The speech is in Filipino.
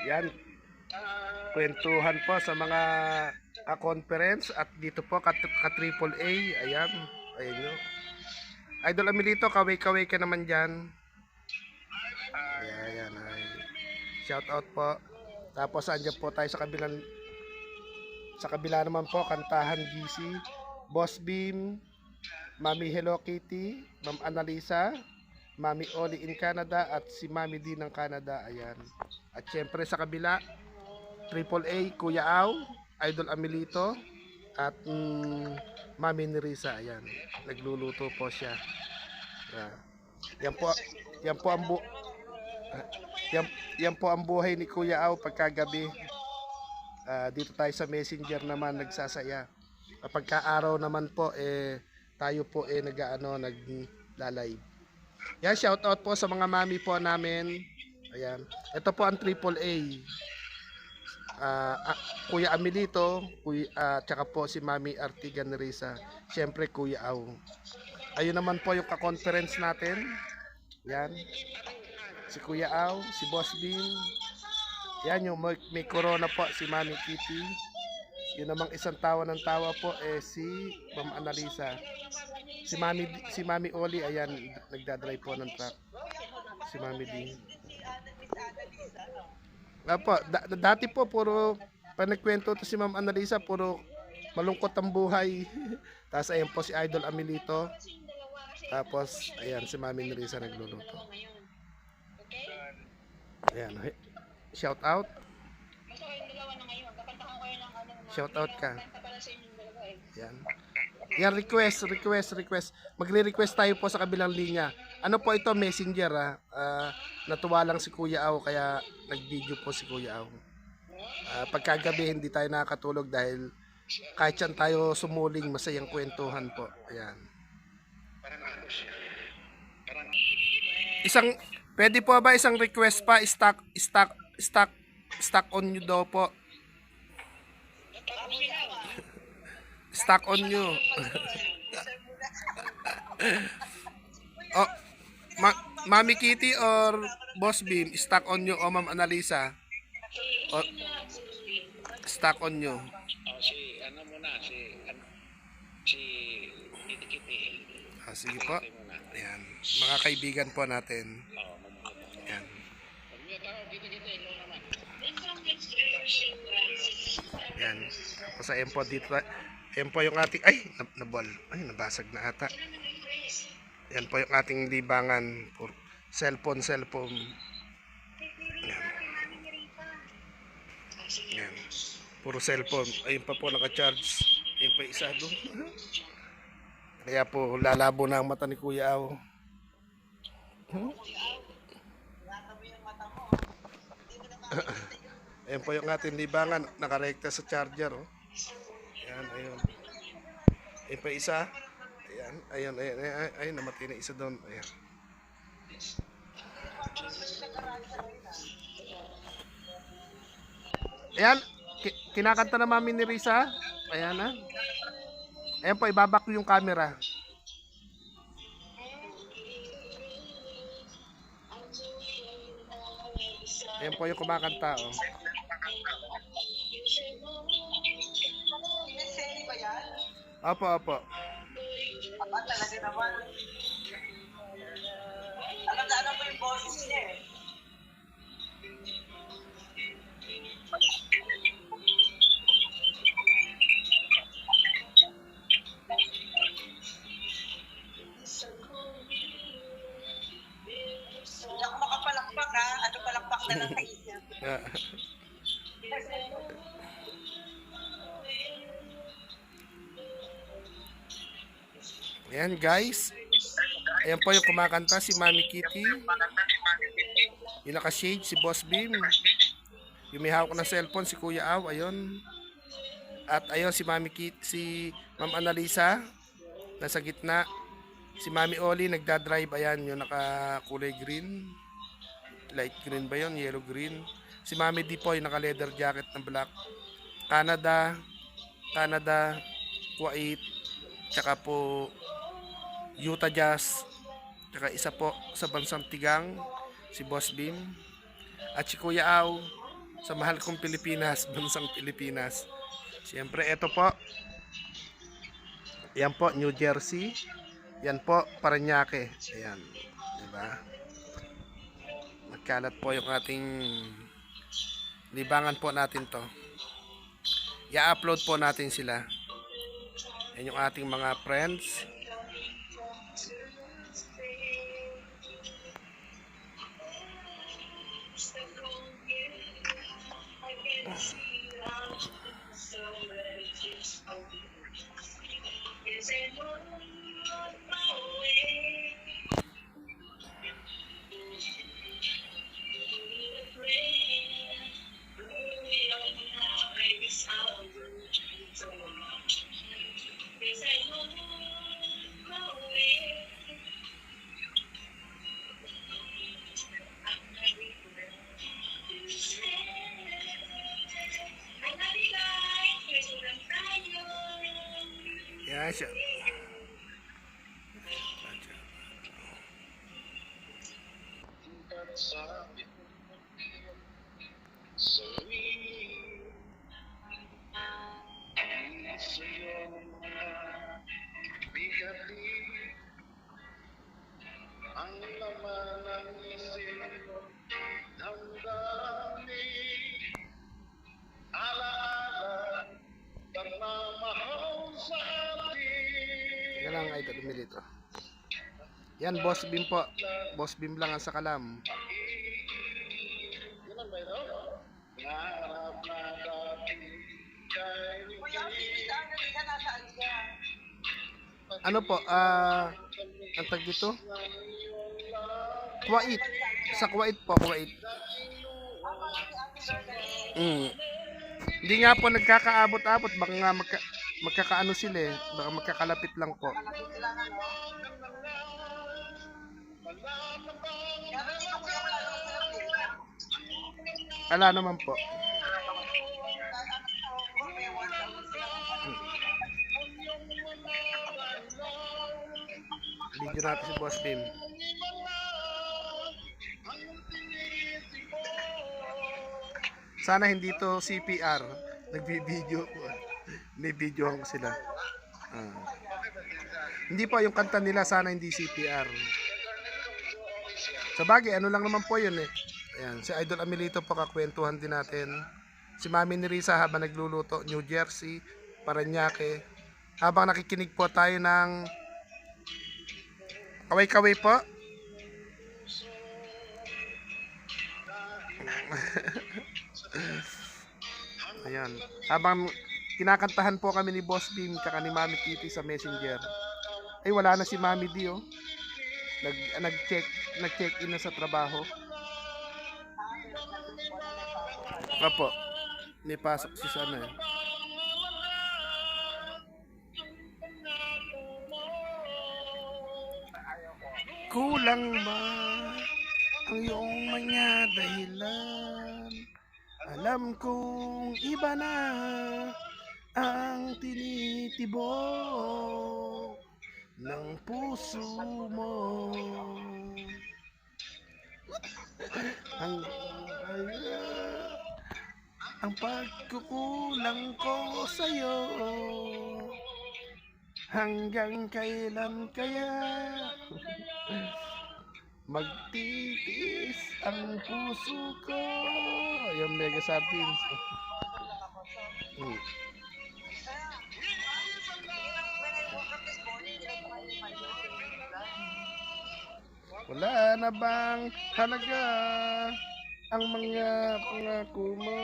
Yan, kwentuhan po sa mga conference at dito po Triple A. Ayan, ayun nyo. Idol Amelito, kaway-kaway ka naman dyan. Ayan, ay. Shout out po. Tapos andyan po tayo sa kabila naman po, Kantahan GC, Boss Beam, Mami Hello Kitty, Ma'am Annalisa, Mami Oli in Canada at si Mami D ng Canada. Ayan. At syempre sa kabila, Triple A, Kuya Au, Idol Amelito, at Mami Nerissa. Ayan. Nagluluto po siya. Ayan. Yan po ang yan po ang buhay ni Kuya Au pagkagabi. Dito tayo sa Messenger naman nagsasaya. Kapag araw naman po tayo po nagla-live. Yan, shout out po sa mga mami po namin. Ayan. Ito po ang Triple A. Kuya Amelito, tsaka po si Mami Artigan Nerissa. Syempre Kuya Au. Ayun naman po yung ka-conference natin. Yan. Si Kuya Au, si Boss Bean. Yan yung may corona po, si Mami Kitty. Yun namang isang tawa ng tawa po si Ma'am Annalisa. Si Mami Oli, ayan, nagdadrive po ng truck. Si Mami D. Apo, dati po puro pag nagkwento to si Ma'am Annalisa, puro malungkot ang buhay. Tapos ayan po si Idol Amelito. Tapos ayan si Mami Nerissa nagluluto. Ayan, shout out. Shout out ka. Yan. Yan, request. Magre-request tayo po sa kabilang linya. Ano po ito, Messenger natuwa lang si Kuya Au kaya nag-video po si Kuya Au. Pagkagabi hindi tayo nakakatulog dahil kahit yan tayo sumuling masayang kwentuhan po. Ayan. Pwede po ba isang request pa, stock on you daw po. Stock on you. Oh, Mami Kitty or Boss Beam, stock on you o Ma'am Annalisa? O, stock on you. Si ano muna, si Kitty Kitty. Sige po. Ayan. Mga kaibigan po natin. Ayan. Ayan. Tapos ayan po dito. Ayan po yung ating, nabol. Nabasag na ata. Ayan po yung ating libangan. Cellphone. Ayan. Ayan. Puro cellphone. Ayun pa po naka-charge. Ayun pa isa doon. Kaya po lalabo na ang mata ni Kuya Au. Ayan po yung ating libangan. Nakarekta sa charger. Oh. Ayan, ayun. Ayun pa isa. Ayan, namatay na isa doon. Ayan. Ayan, kinakanta na Mami Nerissa. Ayan na. Ayan po, ibabak yung camera. Ayan po yung kumakanta. Oh. Opo. Aba, talaga naman. Ano po yung boses niya eh. Hindi ako makapalakpak ha. Ano palakpak na lang kayo. Ayan guys. Ayan po yung kumakanta si Mami Kitty. Yung naka-shade si Boss Beam. Yung may hawak na cellphone si Kuya Au. Ayun. At ayun si Mami Kitty, si Ma'am Annalisa. Nasa gitna. Si Mami Oli nagdadrive. Ayan yung naka-kulay green. Light green ba yun? Yellow green. Si Mami D po yung naka-leather jacket na black. Canada, Kuwait, tsaka po Utah Jazz, tsaka isa po sa bansang Tigang, si Boss Beam, at si Kuya Au, sa mahal kong Pilipinas, bansang Pilipinas. Siyempre, ito po. Yan po, New Jersey. Yan po, Parañaque. Ayan. Diba? Magkalat po yung ating libangan po natin to. I-upload po natin sila. Yan yung ating mga friends. Yan siya. Ang laman ng isip, damdamin, alaala, pagmamahal sa atin. Teka lang, idol, dito. Yan, Boss Bim po. Boss Bim lang ang sakalam. Yun ang mayroon. Naharap na dati, kay Kuya, ang pipitaan na nila nasaan siya? Ano po, ang tag dito? Kuwait. Sa Kuwait po, Kuwait. Hindi nga po nagkakaabot-abot. Baka nga magkakaano sila eh. Baka magkakalapit lang po. Malapit sila na, no? Kaya hindi ko kuya wala naman sila pila. Ala naman po. Video natin si Boss Bim. Sana hindi to CPR. Nagbi-video po. May video ko sila. Hindi po yung kanta nila, sana hindi CPR. Sa bagay, ano lang naman po yun eh. Ayan, si Idol Amelito po, kakwentuhan din natin. Si Mami ni Risa habang nagluluto, New Jersey, Parañaque. Habang nakikinig po tayo ng kaway-kaway po. Ayan. Habang kinakantahan po kami ni Boss Bim kaka ni Mami Kitty sa Messenger. Ay wala na si Mami D oh. Nag-check in na sa trabaho. Opo. May pasok si sana eh. Kulang ba ang iyong mga dahilan? Alam kong iba na ang tinitibok ng puso mo. Ang pagkukulang ko sa'yo, hanggang kailan kaya magtitiis ang puso ko. Yung Mega Sardines. Wala na bang halaga ang mga pangako mo?